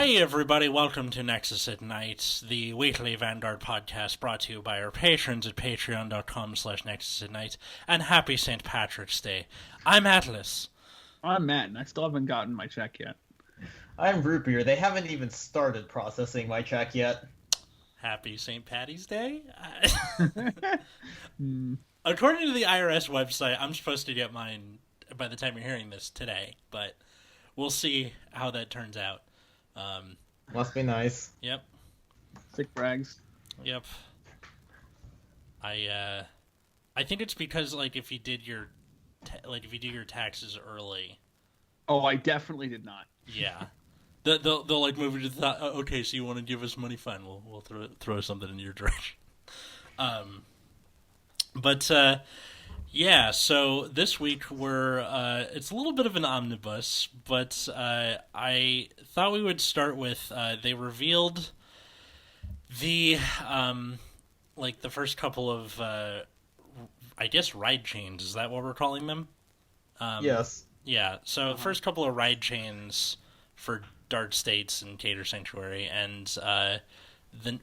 Hey everybody, welcome to Nexus at Night, the weekly Vanguard podcast brought to you by our patrons at patreon.com/Nexus at Night, and happy St. Patrick's Day. I'm Atlas. I'm Matt, and I still haven't gotten my check yet. I'm Root Beer. They haven't even started processing my check yet. Happy St. Paddy's Day? According to the IRS website, I'm supposed to get mine by the time you're hearing this today, but we'll see how that turns out. Must be nice. Yep. Sick brags. Yep. I think it's because if you did your if you do your taxes early. Oh, I definitely did not. Yeah. They'll move it to the okay, so you want to give us money? Fine, we'll throw something in your direction. Yeah, so this week it's a little bit of an omnibus, but I thought we would start with they revealed the the first couple of I guess ride chains. Is that what we're calling them? Yes. Yeah. So first couple of ride chains for Dark States and Cater Sanctuary, and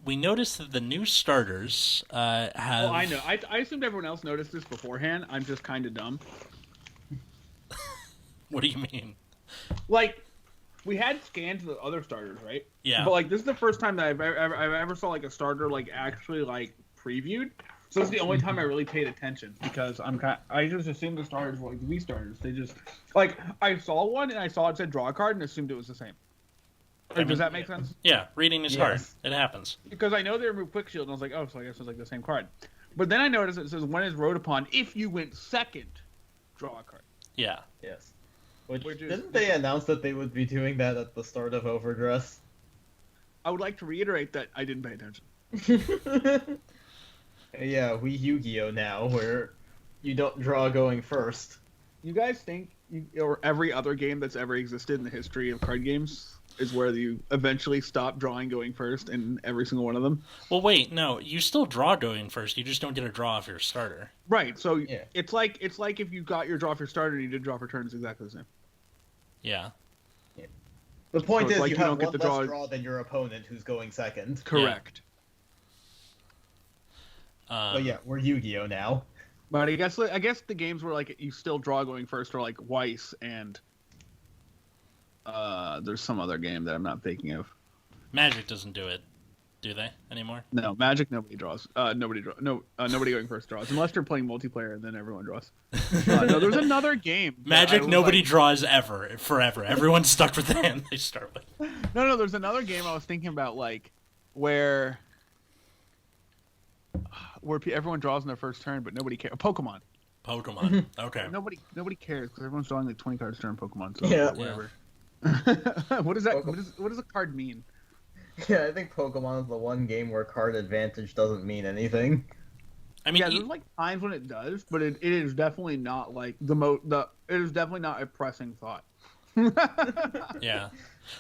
we noticed that the new starters have... Oh, I know. I assumed everyone else noticed this beforehand. I'm just kind of dumb. What do you mean? We had scanned the other starters, right? Yeah. But, this is the first time that I've ever saw, a starter, actually, previewed. So it's the only time I really paid attention, because I just assumed the starters were, the Wii starters. They just... I saw one, and I saw it said draw a card, and assumed it was the same. Does that make sense? Yeah, reading is hard. It happens. Because I know they removed Quick Shield, and I was like, oh, so I guess it's the same card. But then I noticed it says, when is wrote upon, if you went second, draw a card. Yeah. Yes. Didn't they announce that they would be doing that at the start of Overdress? I would like to reiterate that I didn't pay attention. Yeah, we Yu-Gi-Oh! Now, where you don't draw going first. You guys think, or every other game that's ever existed in the history of card games is where you eventually stop drawing going first in every single one of them? Well, wait, no, you still draw going first. You just don't get a draw off your starter. Right. So yeah. It's like if you got your draw for starter and you did draw for turn, it's exactly the same. Yeah. The point is, you have one less draw than your opponent who's going second. Correct. Yeah. But yeah, we're Yu-Gi-Oh! Now. But I guess the games where you still draw going first are Weiss and there's some other game that I'm not thinking of. Magic doesn't do it, do they, anymore? No, Magic nobody draws. Nobody going first draws unless you're playing multiplayer, and then everyone draws. No, there's another game. Magic nobody draws forever. Everyone's stuck with the hand they start with. No, there's another game I was thinking about where everyone draws in their first turn, but nobody cares. Pokemon. Okay. Nobody cares because everyone's drawing 20 cards a turn. Pokemon. So yeah. Whatever. What does that? What does a card mean? Yeah, I think Pokemon is the one game where card advantage doesn't mean anything. I mean, there's times when it does, but it is definitely not it is definitely not a pressing thought. Yeah.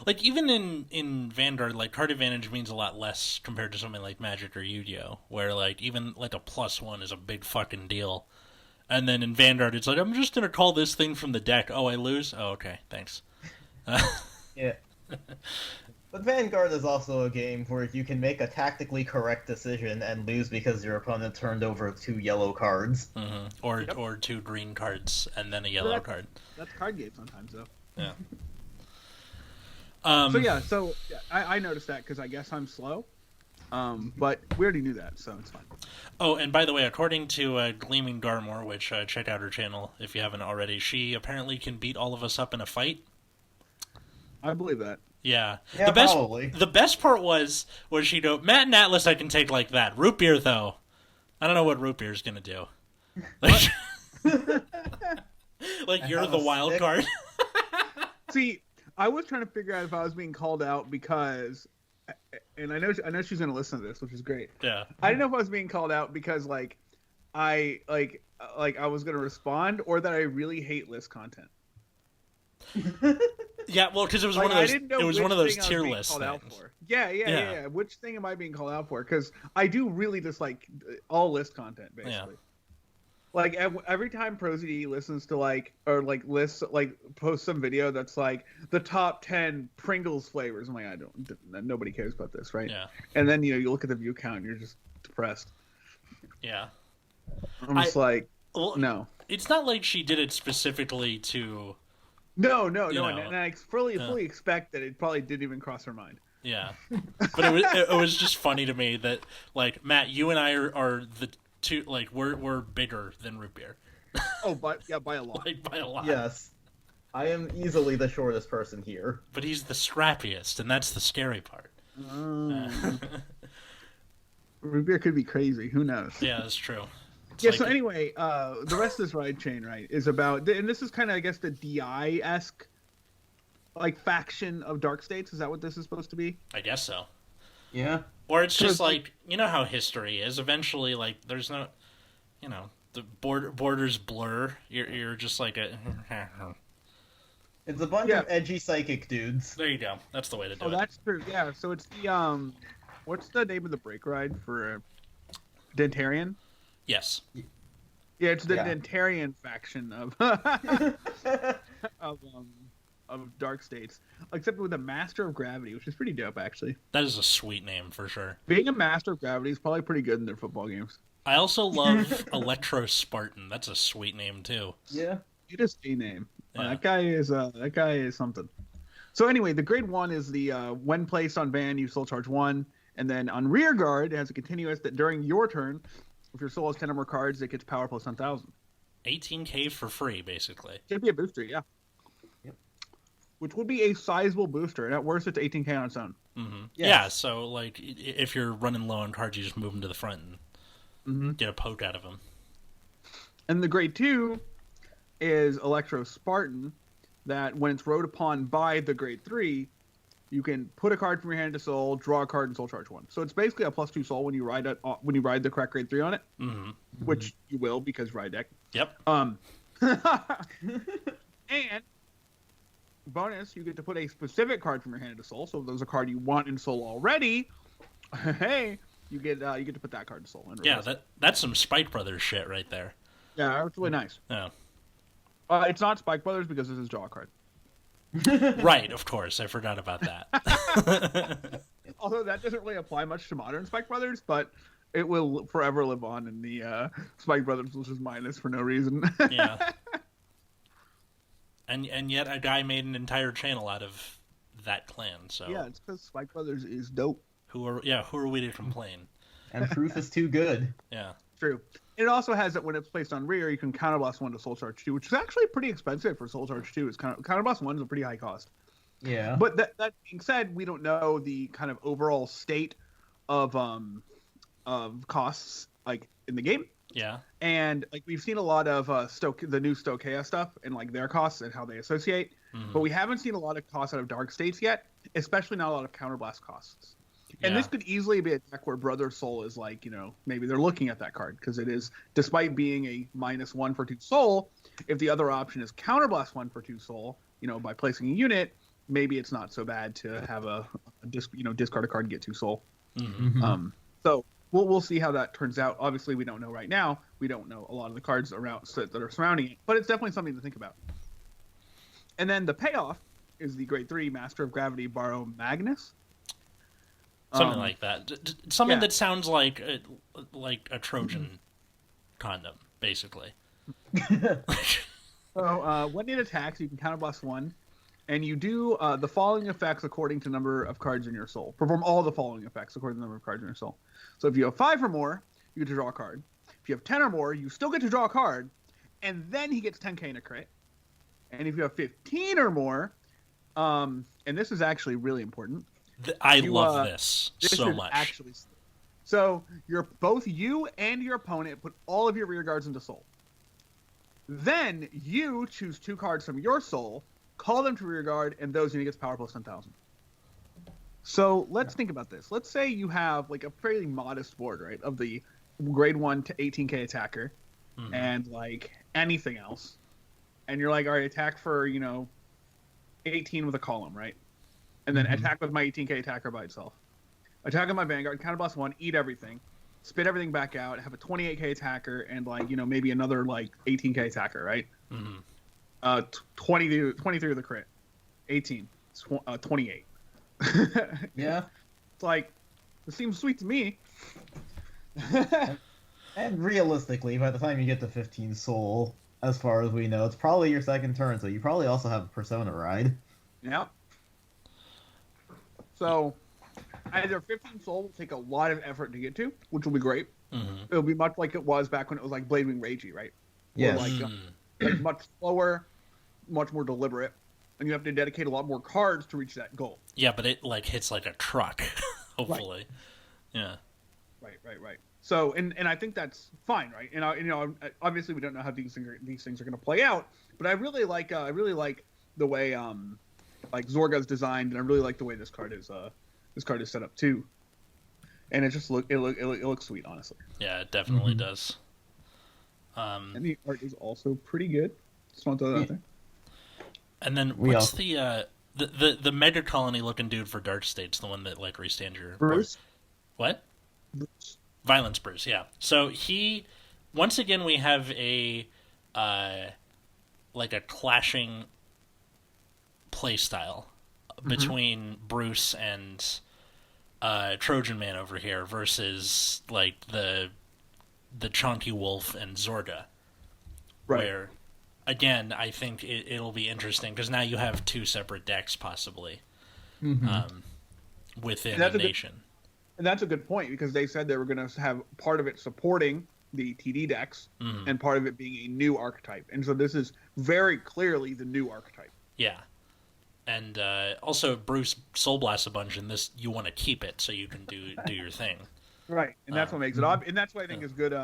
Even in Vanguard, card advantage means a lot less compared to something like Magic or Yu-Gi-Oh! Where, even, a +1 is a big fucking deal. And then in Vanguard, it's I'm just gonna call this thing from the deck. Oh, I lose? Oh, okay, thanks. Yeah. But Vanguard is also a game where you can make a tactically correct decision and lose because your opponent turned over 2 yellow cards. Mm-hmm. Or 2 green cards and then a yellow card. That's card game sometimes, though. Yeah. So I noticed that because I guess I'm slow. But we already knew that, so it's fine. Oh, and by the way, according to Gleaming Garmore, which check out her channel if you haven't already, she apparently can beat all of us up in a fight. I believe that. Yeah. Probably. The best part was she'd go, Matt and Atlas I can take like that. Root Beer, though, I don't know what Root Beer's gonna do. You're the wild card. See, I was trying to figure out if I was being called out because, and I know she's gonna listen to this, which is great. Yeah. I didn't know if I was being called out because I was gonna respond, or that I really hate list content. Yeah, well, because it was one of those. It was one of those tier lists. Yeah. Which thing am I being called out for? Because I do really dislike all list content, basically. Like every time ProZD listens to posts some video that's like the top 10 Pringles flavors. I'm like, nobody cares about this, right? Yeah. And then you look at the view count and you're just depressed. Yeah. I'm just well, no. It's not like she did it specifically to. No, know. and I fully expect that it probably didn't even cross her mind. Yeah, but it was just funny to me that like Matt, you and I are the two, like we're bigger than root beer. Oh, by a lot. Like by a lot. Yes. I am easily the shortest person here. But he's the scrappiest, and that's the scary part. Root beer could be crazy. Who knows? Yeah, that's true. Yeah, so anyway, the rest of this ride chain, right, is about, and this is kind of, I guess, the DI-esque, like, faction of Dark States. Is that what this is supposed to be? I guess so. Yeah. Or it's just like, you know how history is. Eventually, like, there's no, the borders blur. You're just like a. It's a bunch of edgy psychic dudes. There you go. That's the way to do it. Oh, that's true. Yeah. So it's the what's the name of the brake ride for Dentarian? Yes. Yeah, it's the Dentarian faction of of Dark States, except with a Master of Gravity, which is pretty dope, actually. That is a sweet name for sure. Being a Master of Gravity is probably pretty good in their football games. I also love Electro Spartan. That's a sweet name too. Yeah. It is a name. Yeah. That guy is something. So anyway, the grade 1 is the when placed on van, you soul charge 1, and then on rear guard, it has a continuous that during your turn, if your soul has 10 or more cards, it gets power plus 10,000. 18k for free, basically. Should be a booster, yeah. Yep. Which would be a sizable booster, and at worst, it's 18k on its own. Mm-hmm. Yes. Yeah, so like if you're running low on cards, you just move them to the front and get a poke out of them. And the grade 2 is Electro Spartan, that when it's rode upon by the grade 3, you can put a card from your hand to soul, draw a card, and soul charge 1. So it's basically a +2 soul when you ride the correct grade 3 on it, which you will because ride deck. Yep. And bonus, you get to put a specific card from your hand to soul. So if there's a card you want in soul already, hey, you get to put that card to soul. Yeah, that's some Spike Brothers shit right there. Yeah, it's really nice. Yeah. It's not Spike Brothers because this is draw a card. Right, of course. I forgot about that. Although that doesn't really apply much to modern Spike Brothers, but it will forever live on in the Spike Brothers, which is minus for no reason. Yeah. And yet a guy made an entire channel out of that clan. So yeah, it's because Spike Brothers is dope. Who are we to complain? And proof is too good. Yeah. True. It also has that when it's placed on rear, you can counterblast 1 to soul charge 2, which is actually pretty expensive for soul charge 2. It's counterblast 1 is a pretty high cost. Yeah. But that being said, we don't know the kind of overall state of costs like in the game. Yeah. And like we've seen a lot of the new Stokea stuff and like their costs and how they associate, but we haven't seen a lot of costs out of Dark States yet, especially not a lot of counterblast costs. And this could easily be a deck where Brother Soul is like, maybe they're looking at that card because it is, despite being a -1 for 2 soul, if the other option is counterblast 1 for 2 soul, by placing a unit, maybe it's not so bad to have a discard a card and get 2 soul. Mm-hmm. So we'll see how that turns out. Obviously, we don't know right now. We don't know a lot of the cards around that are surrounding it, but it's definitely something to think about. And then the payoff is the grade 3 Master of Gravity Borrow Magnus. Something like that. Something that sounds like a Trojan condom, basically. So when it attacks, you can counterblast 1, and you do the following effects according to number of cards in your soul. Perform all the following effects according to the number of cards in your soul. So if you have 5 or more, you get to draw a card. If you have 10 or more, you still get to draw a card, and then he gets 10k in a crit. And if you have 15 or more, and this is actually really important. I love this so much. Actually, so both you and your opponent put all of your rear guards into soul. Then you choose 2 cards from your soul, call them to rear guard, and those unit gets power plus 10,000. So let's think about this. Let's say you have like a fairly modest board, right, of the grade 1 to 18k attacker, and like anything else, and you're like, all right, attack for 18 with a column, right? And then attack with my 18k attacker by itself. Attack with my Vanguard, counterblast 1, eat everything. spit everything back out, have a 28k attacker, and like maybe another like 18k attacker, right? Mm-hmm. 23 of the crit, 18, 28. Yeah. It's like, it seems sweet to me. And realistically, by the time you get to 15 soul, as far as we know, it's probably your second turn, so you probably also have a Persona ride. Yeah. So, either 15 soul will take a lot of effort to get to, which will be great. Mm-hmm. It'll be much like it was back when it was like Bladewing Reiji, right? Yeah. Like much slower, much more deliberate, and you have to dedicate a lot more cards to reach that goal. Yeah, but it like hits like a truck, hopefully. Right. Yeah. Right. So, and I think that's fine, right? And obviously we don't know how these things are going to play out, but I really like the way like Zorga's designed, and I really like the way this card is set up too. And it just looks sweet, honestly. Yeah, it definitely does. And the art is also pretty good. Just want to throw that out there. And then what's the mega colony looking dude for Dark States, the one that like restand your Bruce? What? Bruce. Violence Bruce, yeah. So once again we have a like a clashing play style between Bruce and Trojan Man over here versus like the Chonky Wolf and Zorga. Right. Where again, I think it'll be interesting because now you have two separate decks possibly within a nation. And that's a good point, because they said they were going to have part of it supporting the TD decks and part of it being a new archetype. And so this is very clearly the new archetype. Yeah. And also Bruce Soul Blasts a bunch, and this you want to keep it so you can do your thing. Right. And that's what makes it and that's what I think is good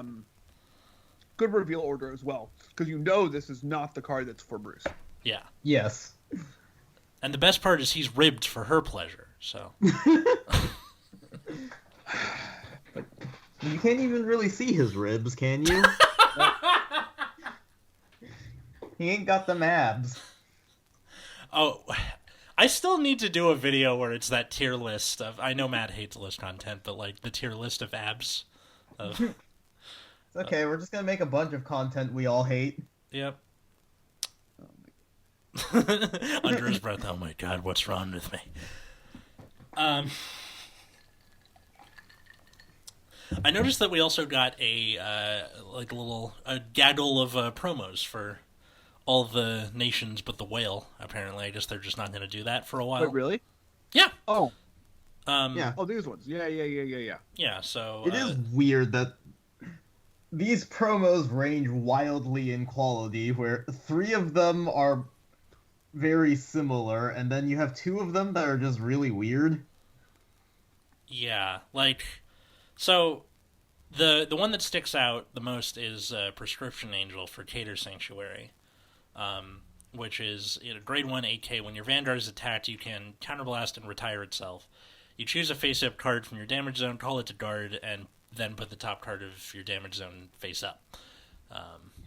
good reveal order as well, because this is not the card that's for Bruce. Yeah. Yes. And the best part is he's ribbed for her pleasure. So you can't even really see his ribs, can you? He ain't got them abs. Oh, I still need to do a video where it's that tier list of. I know Matt hates list content, but like the tier list of abs. It's okay, we're just gonna make a bunch of content we all hate. Yep. Under his breath, oh my god, what's wrong with me? I noticed that we also got a gaggle of promos for all the nations but the whale. Apparently, I guess they're just not going to do that for a while. Wait, really? Yeah. Oh. Yeah. Oh, these ones. Yeah. Yeah. So it is weird that these promos range wildly in quality, where 3 of them are very similar, and then you have 2 of them that are just really weird. Yeah, like, so the one that sticks out the most is Prescription Angel for Cater Sanctuary, which is grade 1 8K. When your Vanguard is attacked, you can counterblast and retire itself. You choose a face-up card from your damage zone, call it to guard, and then put the top card of your damage zone face up.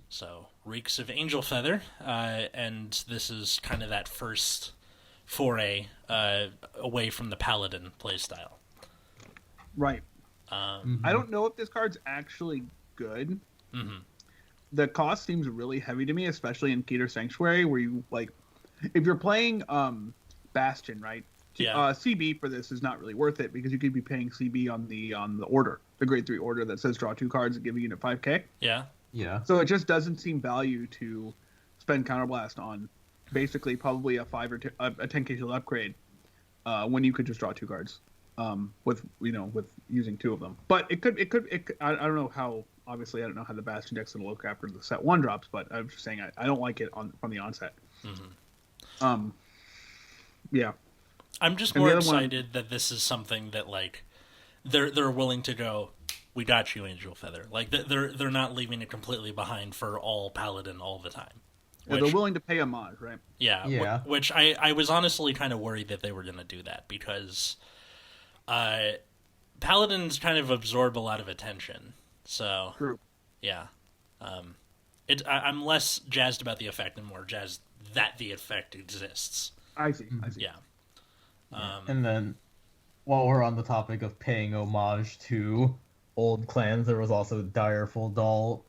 So, reeks of Angel Feather, and this is kind of that first foray away from the Paladin playstyle. Right. I don't know if this card's actually good. Mm-hmm. The cost seems really heavy to me, especially in Keter Sanctuary, where you like, if you're playing Bastion, right? Yeah. CB for this is not really worth it, because you could be paying CB on the order, the grade 3 order that says draw 2 cards and give a unit 5k. Yeah. Yeah. So it just doesn't seem value to spend Counterblast on basically probably a 5 or a 10k shield upgrade when you could just draw 2 cards with using 2 of them. But it could I don't know how. Obviously, I don't know how the Bastion deck's going to look after the set 1 drops, but I'm just saying I don't like it from the onset. Mm-hmm. Yeah. I'm just more excited that this is something that like they're willing to go. We got you, Angel Feather. Like they're not leaving it completely behind for all Paladin all the time. They're willing to pay homage, right? Yeah. Yeah. Which I was honestly kind of worried that they were going to do that, because Paladins kind of absorb a lot of attention. So True. Yeah. I'm less jazzed about the effect and more jazzed that the effect exists. I see. Yeah. And then, while we're on the topic of paying homage to old clans, there was also Direful Doll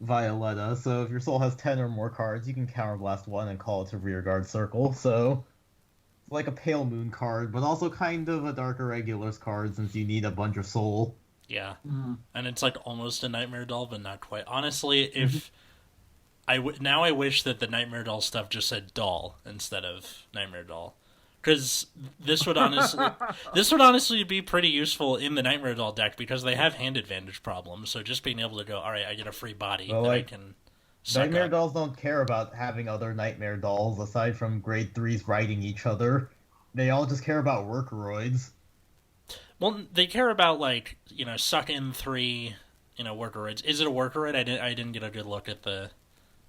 Violetta. So if your soul has 10 or more cards, you can counterblast one and call it to rearguard circle. So it's like a Pale Moon card, but also kind of a Dark Irregulars card since you need a bunch of soul. Yeah, Mm-hmm. and it's like almost a Nightmare Doll, but not quite. Honestly, if now I wish that the Nightmare Doll stuff just said doll instead of Nightmare Doll, because this would honestly be pretty useful in the Nightmare Doll deck because they have hand advantage problems. So just being able to go, all right, I get a free body Well, that I like, can suck Nightmare up. Dolls don't care about having other Nightmare Dolls aside from grade 3s riding each other. They all just care about Workroids. Well, they care about like suck in 3 workerids. Is it a workerid? I didn't get a good look at the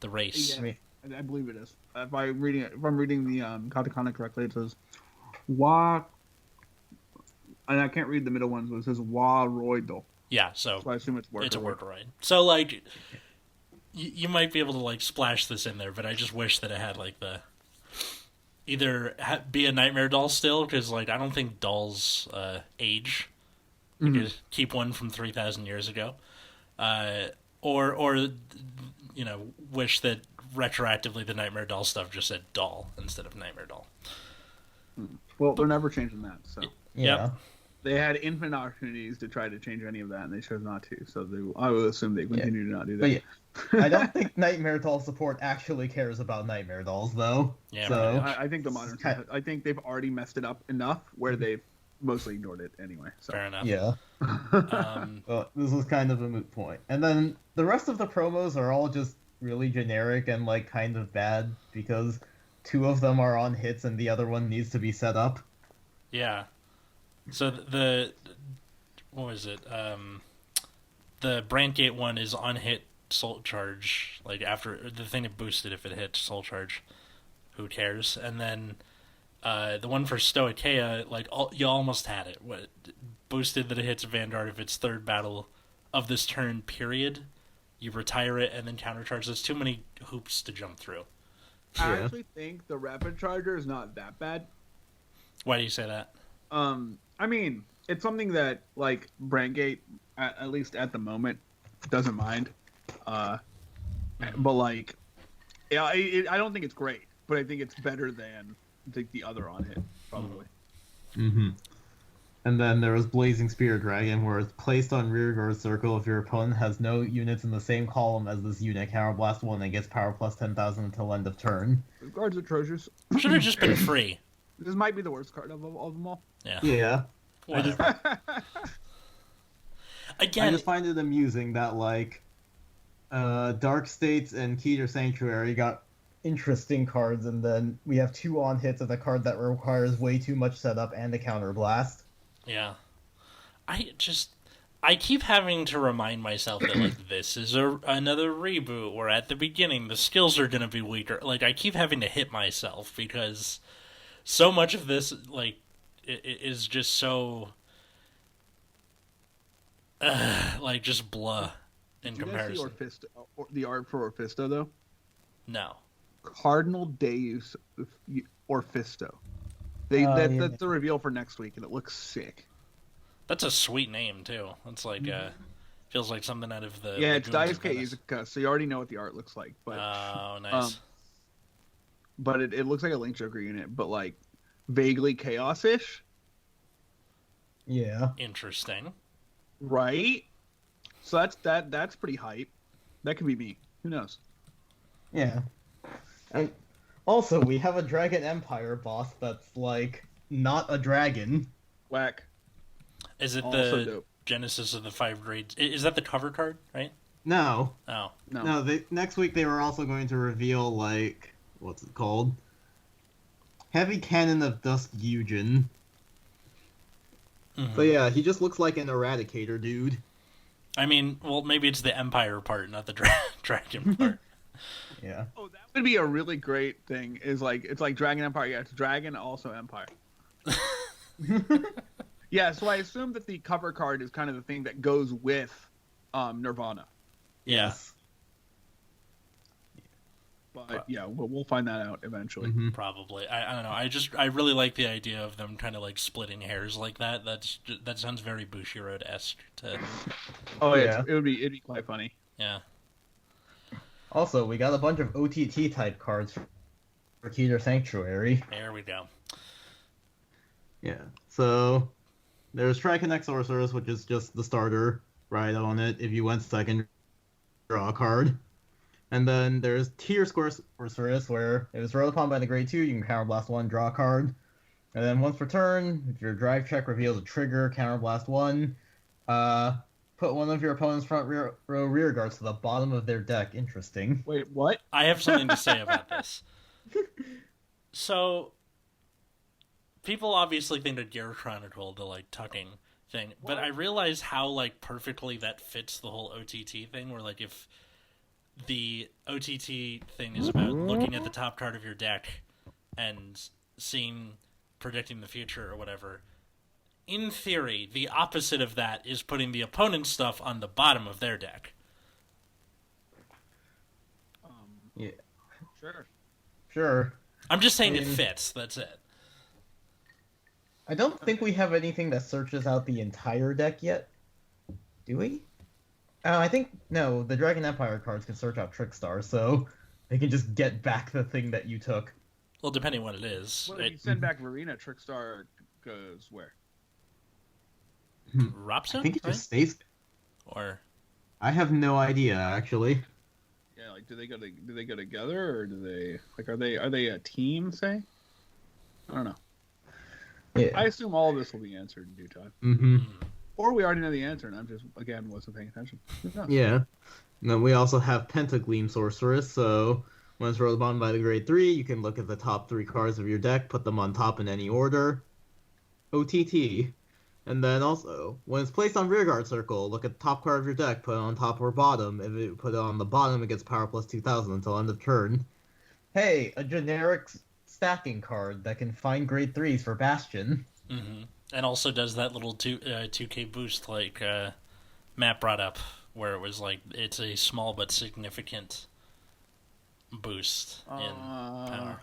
race. Yeah, I believe it is. If I'm reading the katakana correctly, it says wa, and I can't read the middle ones, but it says wa roidal. Yeah, so I assume it's worker. it's a workerid. So like, you might be able to like splash this in there, but I just wish that it had like the either be a Nightmare Doll still, because like I don't think dolls age. You could keep one from 3,000 years ago, or wish that retroactively the Nightmare Doll stuff just said doll instead of Nightmare Doll. Well, they're never changing that. So Yeah. they had infinite opportunities to try to change any of that, and they chose not to. So I would assume they continue to not do that. But yeah, I don't think Nightmare Doll support actually cares about Nightmare Dolls, though. Yeah, So, I think the modern. I think they've already messed it up enough where they've mostly ignored it anyway. So. Fair enough. yeah. Well, this was kind of a moot point. And then the rest of the promos are all just really generic and like kind of bad because 2 of them are on hits and the other one needs to be set up. Yeah. So what was it? The Brandgate one is on hit Soul Charge, like after the thing it boosted if it hit Soul Charge. Who cares? And then the one for Stoicheia, like you almost had it. What boosted that it hits Vanguard if it's third battle of this turn period. You retire it and then countercharge. There's too many hoops to jump through. I actually think the Rapid Charger is not that bad. Why do you say that? I mean, it's something that like Brandgate, at least at the moment, doesn't mind. But like, yeah, I don't think it's great, but I think it's better than the other on hit probably. Mm-hmm. And then there was Blazing Spear Dragon, where it's placed on rearguard circle if your opponent has no units in the same column as this unit. Counterblast 1 and gets power plus 10,000 until end of turn. Guards atrocious. Should have just been free. This might be the worst card of them all. Yeah. Yeah. Whatever. Again, I just find it amusing that like Dark States and Keter Sanctuary got interesting cards, and then we have 2 on hits of a card that requires way too much setup and a counterblast. yeah. I keep having to remind myself that like this is another reboot where at the beginning the skills are gonna be weaker. Like I keep having to hit myself because so much of this like it is just so like just blah in comparison. Did you guys see the art for Orfisto though? No. Cardinal Deus Orfisto. That's the reveal for next week, and it looks sick. That's a sweet name too. It's like feels like something out of the it's Lagoons of Daisuke Venice. Izuka, so you already know what the art looks like. But Oh, nice. but it looks like a Link Joker unit, but like vaguely chaos-ish, Yeah. Interesting. right? So that's pretty hype. That could be me. Who knows? Yeah. And also, we have a Dragon Empire boss that's like not a dragon. Whack. Is it Also the dope. Genesis of the 5 grades? Is that the cover card, right? No. Oh. No. Next week they were also going to reveal like what's it called? Heavy Cannon of Dusk Eugen. Mhm. So yeah, he just looks like an Eradicator dude. I mean, well, maybe it's the Empire part, not the dragon part. Yeah. Oh, that would be a really great thing. Is like it's like Dragon Empire. Yeah, it's Dragon also Empire. Yeah, so I assume that the cover card is kind of the thing that goes with Nirvana. Yeah. But yeah, we'll find that out eventually. Mhm. Probably. I don't know. I really like the idea of them kind of like splitting hairs like that. That sounds very Bushiroad-esque to. Oh yeah, Yeah. it'd be quite funny. Yeah. Also, we got a bunch of OTT type cards for Keter Sanctuary. There we go. Yeah. So there's Triconnect Sorceress, which is just the starter right on it. If you went second, draw a card. And then there's Tier Sorceress, where if it's rolled upon by the grade 2, you can counterblast 1, draw a card. And then once per turn, if your drive check reveals a trigger, counterblast 1. Put one of your opponent's front row rear guards to the bottom of their deck. Interesting. Wait, what? I have something to say about this. So, people obviously think that Gear Chronicle, the like tucking thing, but I realize how like perfectly that fits the whole OTT thing. Where like if the OTT thing is about looking at the top card of your deck and predicting the future or whatever. In theory, the opposite of that is putting the opponent's stuff on the bottom of their deck. Yeah. Sure. I'm just saying it fits. That's it. I don't think we have anything that searches out the entire deck yet. Do we? I think, no, the Dragon Empire cards can search out Trickstar, so they can just get back the thing that you took. Well, depending what it is. Well, if you send back Verena, Trickstar goes where? Ropson? I think it right? just stays. Or I have no idea, actually. Yeah, like do they go together, or do they like are they a team? Say, I don't know. Yeah. I assume all of this will be answered in due time, Mm-hmm. or we already know the answer, and I'm just again wasn't paying attention. Yeah. And then we also have Pentagleam Sorceress, so when it's rolled upon by the grade 3, you can look at the top 3 cards of your deck, put them on top in any order. OTT. And then also, when it's placed on Rearguard Circle, look at the top card of your deck, put it on top or bottom. If you put it on the bottom, it gets power plus 2000 until end of turn. Hey, a generic stacking card that can find grade 3s for Bastion. Mm-hmm. And also does that little 2K boost like Matt brought up, where it was like it's a small but significant boost in power.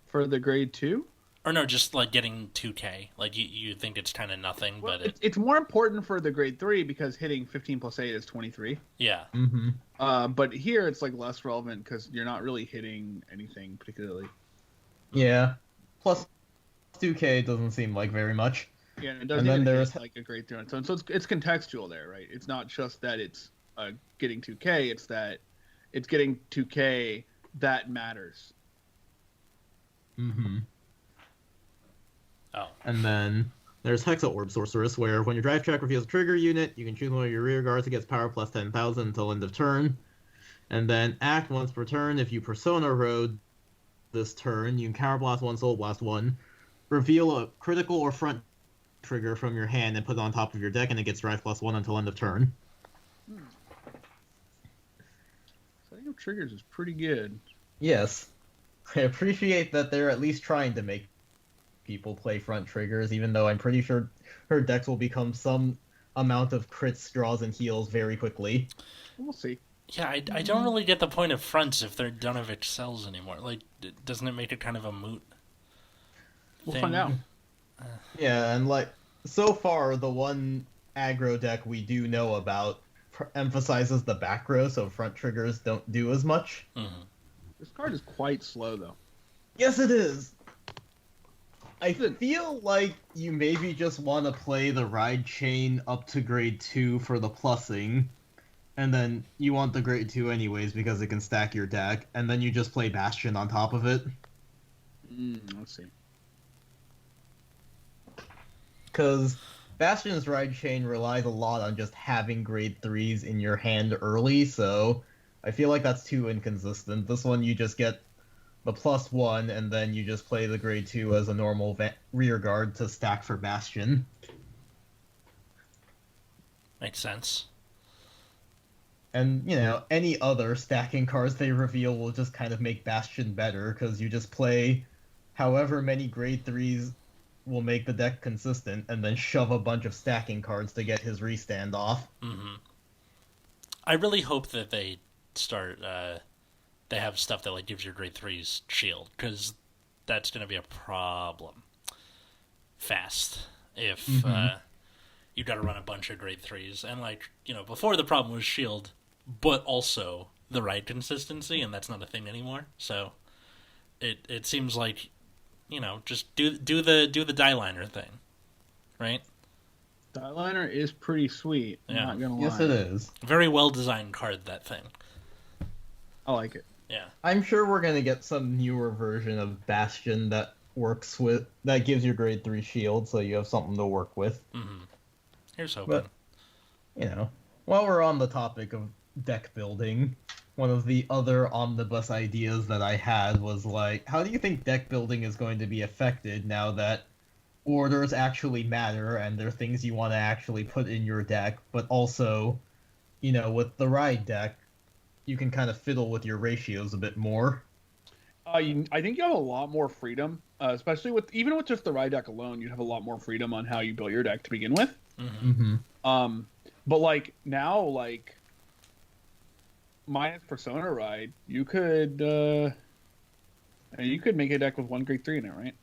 For the grade 2? Or no, just like getting 2K. Like you think it's kind of nothing, Well, but it's more important for the grade 3 because hitting 15 plus 8 is 23. Yeah. Mm-hmm. But here it's like less relevant because you're not really hitting anything particularly. Yeah. Plus 2K doesn't seem like very much. Yeah, and it doesn't And then even there's hit, like a grade 3 on its own. So it's contextual there, right? It's not just that it's getting 2K, it's that it's getting 2K that matters. Mm-hmm. Oh. And then there's Hexa Orb Sorceress, where when your drive check reveals a trigger unit, you can choose one of your rear guards that gets power plus 10,000 until end of turn. And then act once per turn. If you Persona Road this turn, you can Counterblast 1, Soul Blast 1, reveal a critical or front trigger from your hand and put it on top of your deck, and it gets drive plus 1 until end of turn. Setting up triggers is pretty good. Yes. I appreciate that they're at least trying to make people play front triggers, even though I'm pretty sure her decks will become some amount of crits, draws, and heals very quickly. We'll see. Yeah, I don't really get the point of fronts if they don't have excels anymore. Like, doesn't it make it kind of a moot We'll thing? find out. Yeah, and like, so far, the one aggro deck we do know about emphasizes the back row, so front triggers don't do as much. Mm-hmm. This card is quite slow, though. Yes, it is! I feel like you maybe just want to play the Ride Chain up to grade 2 for the plussing, and then you want the grade 2 anyways because it can stack your deck, and then you just play Bastion on top of it. Let's see. Because Bastion's Ride Chain relies a lot on just having grade 3s in your hand early, so I feel like that's too inconsistent. This one you just get the +1, and then you just play the grade 2 as a normal rear guard to stack for Bastion. Makes sense. And, you know, any other stacking cards they reveal will just kind of make Bastion better, because you just play however many grade 3s will make the deck consistent, and then shove a bunch of stacking cards to get his restand off. Mm-hmm. I really hope that they start they have stuff that like gives your grade 3s shield, because that's going to be a problem fast if you got to run a bunch of grade 3s. And like, before the problem was shield, but also the ride consistency, and that's not a thing anymore. So it seems like, just do the die liner thing, right? Die liner is pretty sweet. I'm not gonna lie. Yes, it is. Very well designed card, that thing. I like it. Yeah. I'm sure we're gonna get some newer version of Bastion that gives your grade 3 shield, so you have something to work with. Mm-hmm. Here's hoping. But, while we're on the topic of deck building, one of the other omnibus ideas that I had was like, how do you think deck building is going to be affected now that orders actually matter and they're things you want to actually put in your deck, but also, with the ride deck, you can kind of fiddle with your ratios a bit more. I think you have a lot more freedom, especially with just the ride deck alone. You have a lot more freedom on how you build your deck to begin with. But like now, like minus Persona ride, you could make a deck with 1 grade 3 in it, right?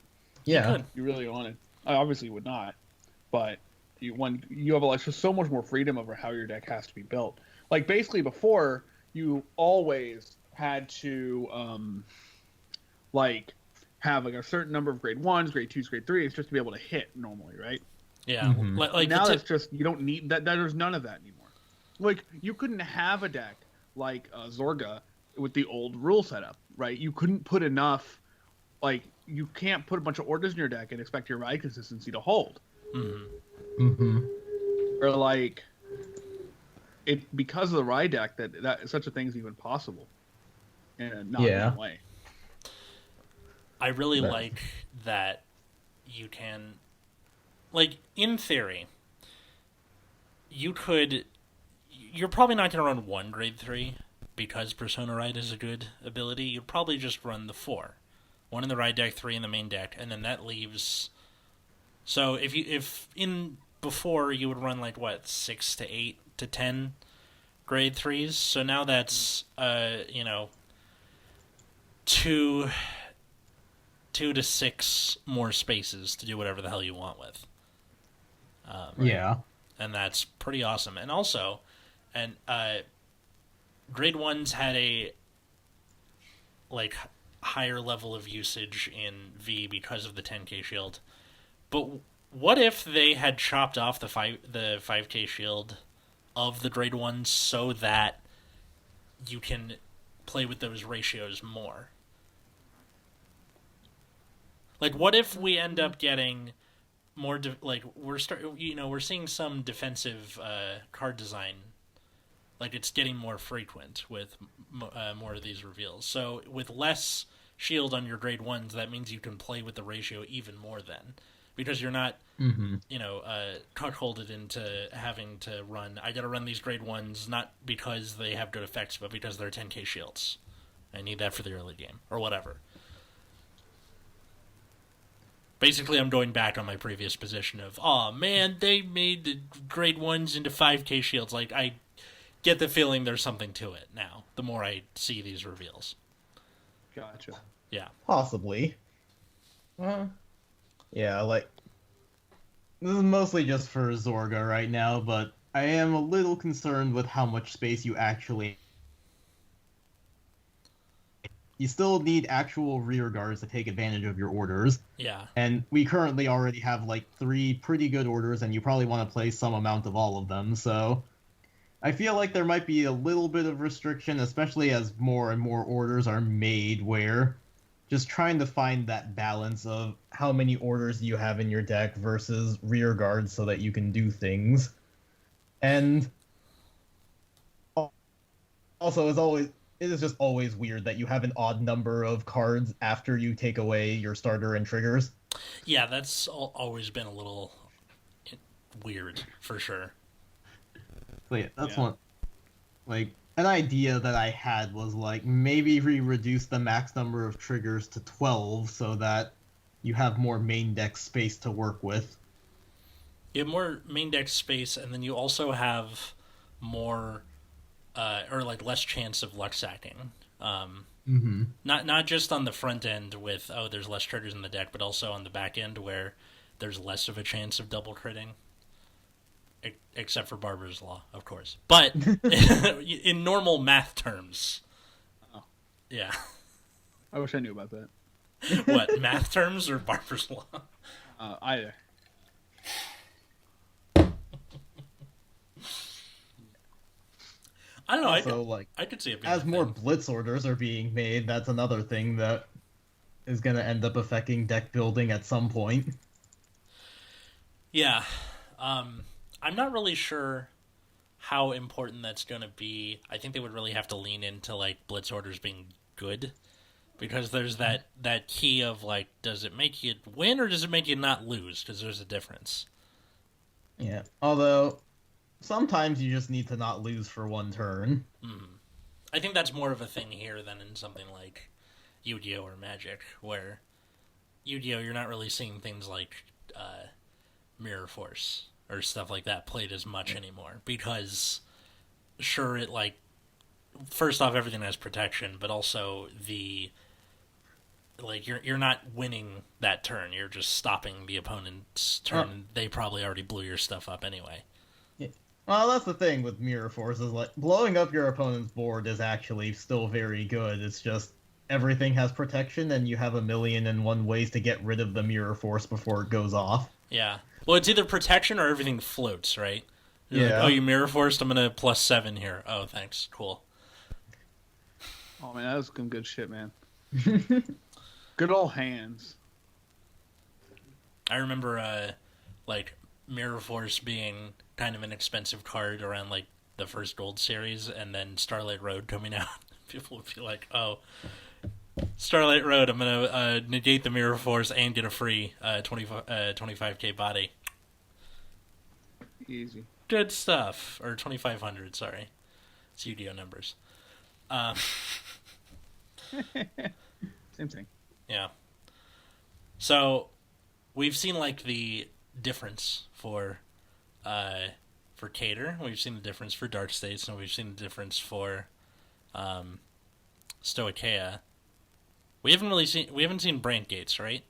Yeah, you really wanted. I obviously would not, but you have just so much more freedom over how your deck has to be built. Like basically before, you always had to have like a certain number of grade 1s, grade 2s, grade 3s just to be able to hit normally, right? Yeah. Like now that's just, you don't need that. There's none of that anymore. Like you couldn't have a deck like Zorga with the old rule setup, right? You couldn't put enough. Like you can't put a bunch of orders in your deck and expect your ride consistency to hold. Or like it, because of the ride deck, that such a thing is even possible in a not way. I really like that you can, like, in theory, you're probably not going to run 1 grade 3 because Persona Ride is a good ability. You'd probably just run the 4. 1 in the ride deck, 3 in the main deck, and then that leaves... So if in before you would run like, what, 6 to 8 to 10 grade 3s, so now that's, 2 to 6 more spaces to do whatever the hell you want with. Yeah. And that's pretty awesome. And also, grade 1s had a higher level of usage in V because of the 10k shield. But what if they had chopped off the 5k shield of the grade 1s so that you can play with those ratios more? Like, what if we end up getting more we're seeing some defensive card design, like it's getting more frequent with more of these reveals. So with less shield on your grade 1s, that means you can play with the ratio even more then, because you're not cuckolded into having to run. I gotta run these grade 1s not because they have good effects, but because they're 10k shields. I need that for the early game or whatever. Basically, I'm going back on my previous position of, oh man, they made the grade 1s into 5k shields. Like, I get the feeling there's something to it now, the more I see these reveals. Gotcha. Yeah. Possibly. Yeah, like, this is mostly just for Zorga right now, but I am a little concerned with how much space you actually... You still need actual rear guards to take advantage of your orders. Yeah. And we currently already have, 3 pretty good orders, and you probably want to play some amount of all of them, so... I feel like there might be a little bit of restriction, especially as more and more orders are made, where just trying to find that balance of how many orders you have in your deck versus rear guards so that you can do things. And also, as always, it is just always weird that you have an odd number of cards after you take away your starter and triggers. Yeah, that's always been a little weird, for sure. So yeah, that's one. An idea that I had was, maybe we reduce the max number of triggers to 12 so that you have more main deck space to work with. You have more main deck space, and then you also have more, less chance of luck sacking. Mm-hmm. Not just on the front end with there's less triggers in the deck, but also on the back end where there's less of a chance of double critting, except for Barber's Law, of course. But in normal math terms, Oh, yeah. I wish I knew about that. What, math terms or Barber's Law? Either. I don't know. Also, I could see it being as a more thing. blitz orders are being made, that's another thing that is going to end up affecting deck building at some point. Yeah. I'm not really sure how important that's going to be. I think they would really have to lean into like blitz orders being good, because there's that key of like, does it make you win or does it make you not lose? Because there's a difference. Yeah. Although sometimes you just need to not lose for one turn. I think that's more of a thing here than in something like Yu-Gi-Oh or Magic, where Yu-Gi-Oh you're not really seeing things like Mirror Force or stuff like that played as much anymore, because sure, it like, first off, everything has protection, but also the like, you're not winning that turn, you're just stopping the opponent's turn. They probably already blew your stuff up anyway. Yeah. Well, that's the thing with Mirror Force, is like blowing up your opponent's board is actually still very good. It's just everything has protection and you have 1,000,001 ways to get rid of the Mirror Force before it goes off. Yeah. Well, it's either protection or everything floats, right? You're Yeah. like, oh, you mirror forced, I'm gonna +7 here. Oh, thanks. Cool. Oh man, that was some good shit, man. Good old hands. I remember like Mirror Force being kind of an expensive card around like the first Gold series, and then Starlight Road coming out. People would be like, oh, Starlight Road, I'm gonna negate the Mirror Force and get a free 25k body. Easy. Good stuff. Or 2500, sorry. It's Yu-Gi-Oh numbers. Same thing. Yeah. So we've seen like the difference for Cater. We've seen the difference for Dark States, and we've seen the difference for Stoicheia. We haven't seen Brand Gates, right?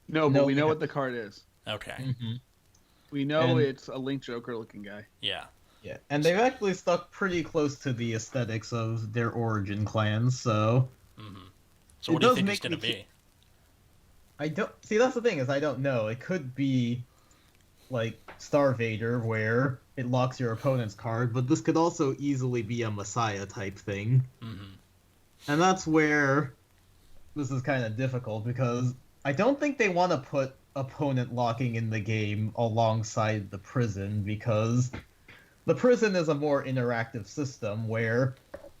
No, but No, we know yeah. what the card is. Okay. Mm-hmm. We know And- it's a Link Joker looking guy. Yeah. Yeah, and they've actually stuck pretty close to the aesthetics of their origin clans, so So It what do you does think it's make going to me be? I don't see. That's the thing, is I don't know. It could be like Star Vader, where it locks your opponent's card, but this could also easily be a Messiah type thing. And that's where this is kind of difficult, because I don't think they want to put opponent locking in the game alongside the prison, because the prison is a more interactive system where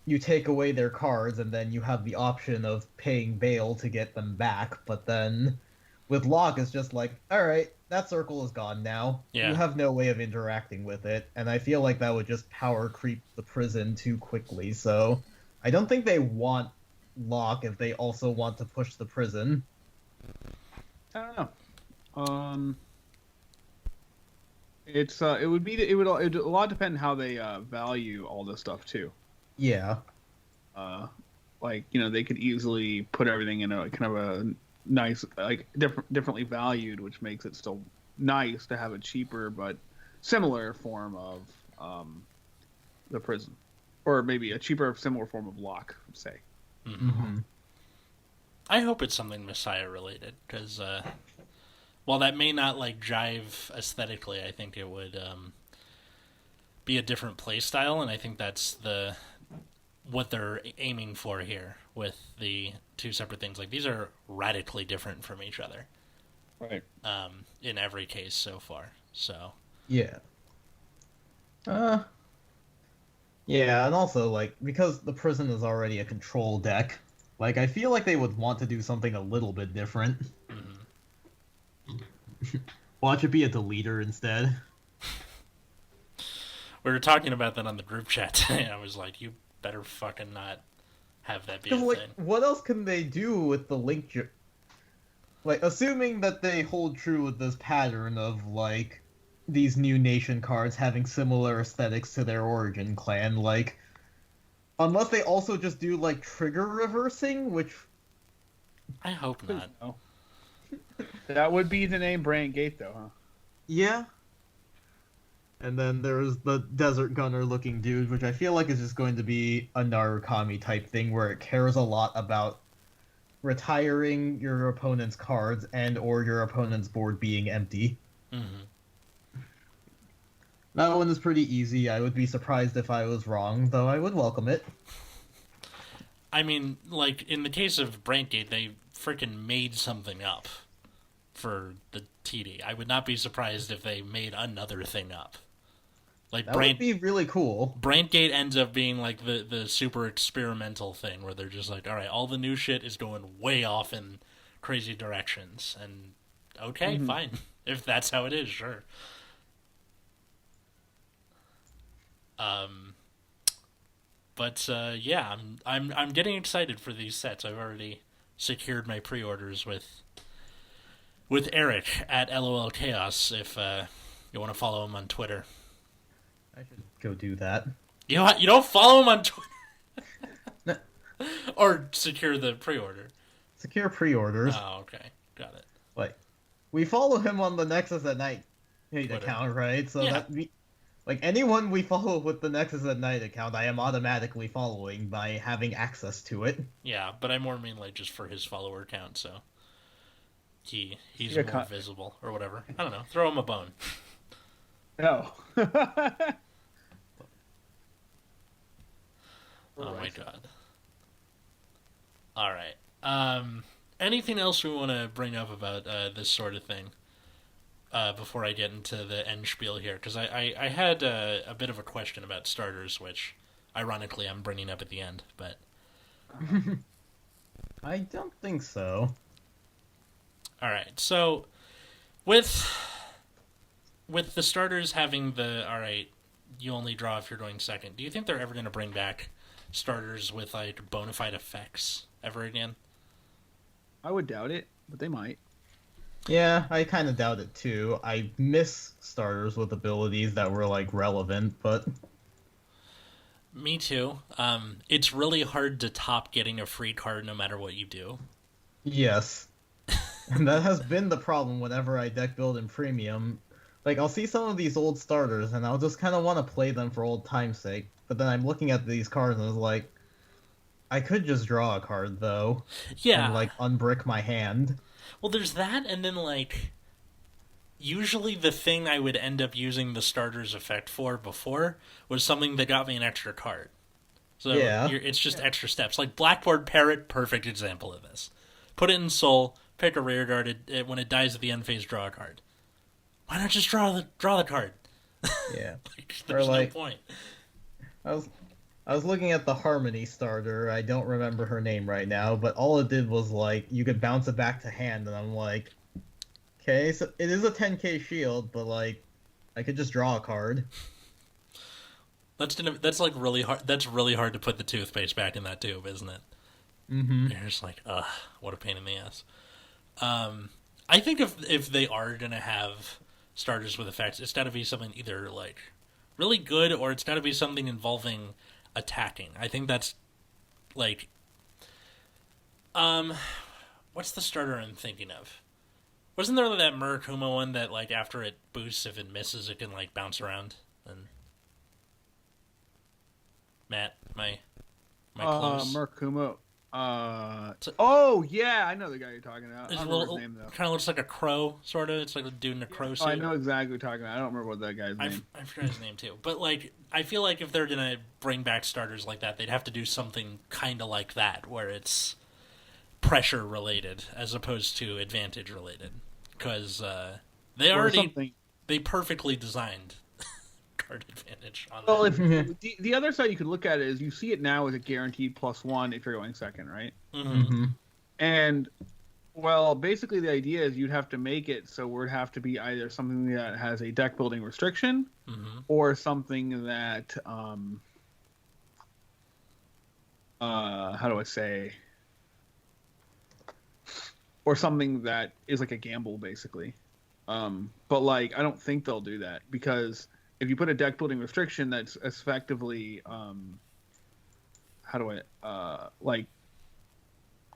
you take away their cards and then you have the option of paying bail to get them back, but then with lock it's just like, all right, that circle is gone now. Yeah. You have no way of interacting with it, and I feel like that would just power creep the prison too quickly, so I don't think they want lock if they also want to push the prison. I don't know. It would a lot depend how they value all this stuff too. Yeah. Like, you know, they could easily put everything in a kind of a nice, like differently valued, which makes it still nice to have a cheaper but similar form of the prison, or maybe a cheaper similar form of lock, say. Mm-hmm. I hope it's something Messiah related, because while that may not like jive aesthetically, I think it would be a different play style, and I think that's what they're aiming for here with the two separate things. Like, these are radically different from each other, Right. in every case so far. So Yeah. Yeah, and also, like, because the prison is already a control deck, like, I feel like they would want to do something a little bit different. Watch it be a deleter instead. we were talking about that on the group chat today. I was like, you better fucking not have that be a Because, like, thing. what else can they do with the link? Like, assuming that they hold true with this pattern of, like, these new nation cards having similar aesthetics to their origin clan, like, Unless they also just do like trigger reversing, which I hope not. No. That would be the name Brand Gate, though, huh? yeah. And then there's the Desert Gunner looking dude, which I feel like is just going to be a Narukami type thing where it cares a lot about retiring your opponent's cards and or your opponent's board being empty. Mm-hmm. That one is pretty easy. I would be surprised if I was wrong, though I would welcome it. I mean, like, in the case of Brandgate, they freaking made something up for the TD. I would not be surprised if they made another thing up. Like, That would be really cool. Brandgate ends up being, like, the super experimental thing where they're just like, alright, all the new shit is going way off in crazy directions. And, okay, fine. If that's how it is, sure. But yeah, I'm getting excited for these sets. I've already secured my pre-orders with Eric at LOL Chaos. If you want to follow him on Twitter, I should go do that. you don't follow him on Twitter, or secure the pre-order. Secure pre-orders. Oh, okay, got it. Like, we follow him on the Nexus at Night Twitter. account, right? So Yeah. that we, like anyone we follow with the Nexus at Night account, I am automatically following by having access to it. Yeah, but I more mean like just for his follower count, so he's Yeah, more visible or whatever. I don't know. Throw him a bone. No. Oh my god. All right. Anything else we want to bring up about this sort of thing before I get into the end spiel here? Because I had a bit of a question about starters, which ironically I'm bringing up at the end. But I don't think so. all right. So with the starters having the all right, you only draw if you're going second. Do you think they're ever going to bring back starters with like bona fide effects ever again? I would doubt it, but they might. Yeah, I kind of doubt it too. I miss starters with abilities that were like relevant, but Me too. It's really hard to top getting a free card no matter what you do. yes. And that has been the problem whenever I deck build in premium. Like, I'll see some of these old starters, and I'll just kind of want to play them for old time's sake. But then I'm looking at these cards, and I was like, I could just draw a card, though. Yeah. And, like, unbrick my hand. Well, there's that, and then, like, usually the thing I would end up using the starter's effect for before was something that got me an extra card. So Yeah. it's just extra steps. Like Blackboard Parrot, perfect example of this. Put it in Soul, pick a rear guard, when it dies at the end phase, draw a card. Why not just draw the card? Yeah. Like, there's like- no point. I was looking at the Harmony starter. I don't remember her name right now, but all it did was, like, you could bounce it back to hand, and I'm like, okay, so it is a 10k shield, but, like, I could just draw a card. That's like really hard. That's really hard to put the toothpaste back in that tube, isn't it? Mm-hmm. You're just like, ugh, what a pain in the ass. I think if they are gonna have starters with effects, it's got to be something either like really good or it's got to be something involving attacking. I think that's like, what's the starter I'm thinking of? Wasn't there that Murakuma one that like after it boosts, if it misses, it can like bounce around? And Matt, my close. Murkumo. So- Oh yeah, I know the guy you're talking about. I It's don't a remember little, his name though. kind of looks like a crow, sort of. It's like a dude in a crow suit. Oh, I know exactly what you're talking about. I don't remember what that guy's name. I forgot his name too. But like, I feel like if they're gonna bring back starters like that, they'd have to do something kind of like that, where it's pressure related as opposed to advantage related, because they Or already something. they perfectly designed card advantage on Well, that. if the other side you could look at it is you see it now as a guaranteed +1 if you're going second, right? Mm-hmm. And well, basically the idea is you'd have to make it so it would have to be either something that has a deck building restriction Mm-hmm. or something that how do I say, or something that is like a gamble basically. But like I don't think they'll do that, because if you put a deck building restriction, that's effectively how do I like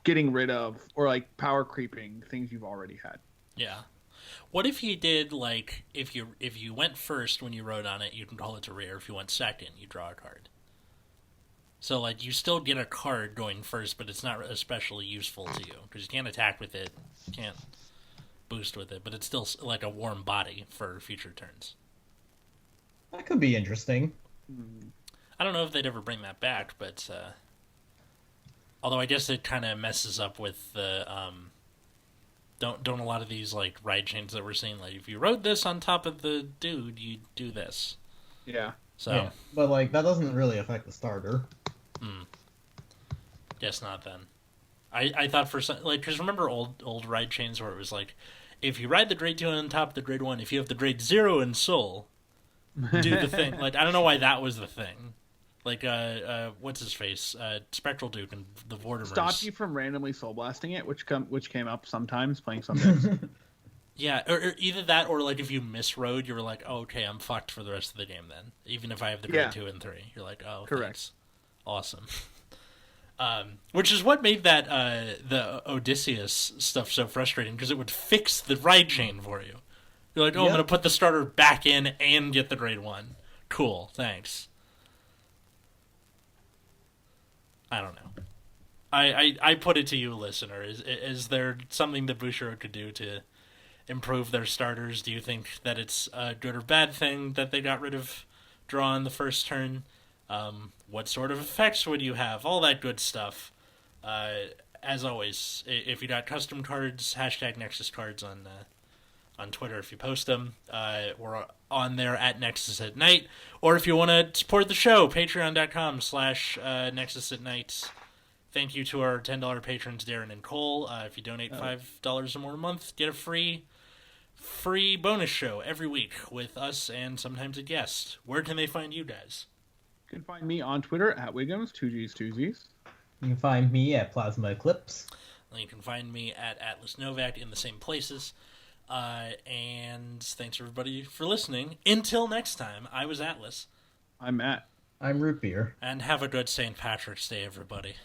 getting rid of or like power creeping things you've already had. Yeah. What if you did like if you went first when you rode on it, you'd call it to rare. If you went second, you draw a card. So like you still get a card going first, but it's not especially useful to you because you can't attack with it, you can't boost with it, but it's still like a warm body for future turns. That could be interesting. I don't know if they'd ever bring that back, but although I guess it kind of messes up with the don't a lot of these like ride chains that we're seeing, like if you rode this on top of the dude, you do this. Yeah. So Yeah, but like that doesn't really affect the starter. Guess not then. I thought for some, like, because remember old ride chains where it was like, if you ride the Grade 2 on top of the Grade 1, if you have the Grade 0 in Soul, do the thing. Like, I don't know why that was the thing. Like, what's his face? Spectral Duke and the Vortiverse. Stop you from randomly soul blasting it, which came up sometimes playing some decks. Yeah, or either that or, like, if you misrode, you were like, oh, okay, I'm fucked for the rest of the game then. Even if I have the Grade 2 and 3. You're like, oh, correct. Thanks. Awesome. Which is what made that the Odysseus stuff so frustrating, because it would fix the ride chain for you. You're like, oh, I'm going to put the starter back in and get the Grade 1. Cool, thanks. I don't know. I put it to you, listener. Is there something that Bushiro could do to improve their starters? Do you think that it's a good or bad thing that they got rid of draw on the first turn? What sort of effects would you have? All that good stuff. As always, if you got custom cards, hashtag Nexus cards on Twitter if you post them. We're on there at Nexus at Night. Or if you want to support the show, patreon.com/Nexus at Night. Thank you to our $10 patrons, Darren and Cole. If you donate $5 or more a month, get a free bonus show every week with us and sometimes a guest. Where can they find you guys? You can find me on Twitter at Wiggums, 2Gs. You can find me at Plasma Eclipse. And you can find me at Atlas Novak in the same places. And thanks everybody for listening. Until next time, I was Atlas. I'm Matt. I'm Root Beer. And have a good St. Patrick's Day, everybody.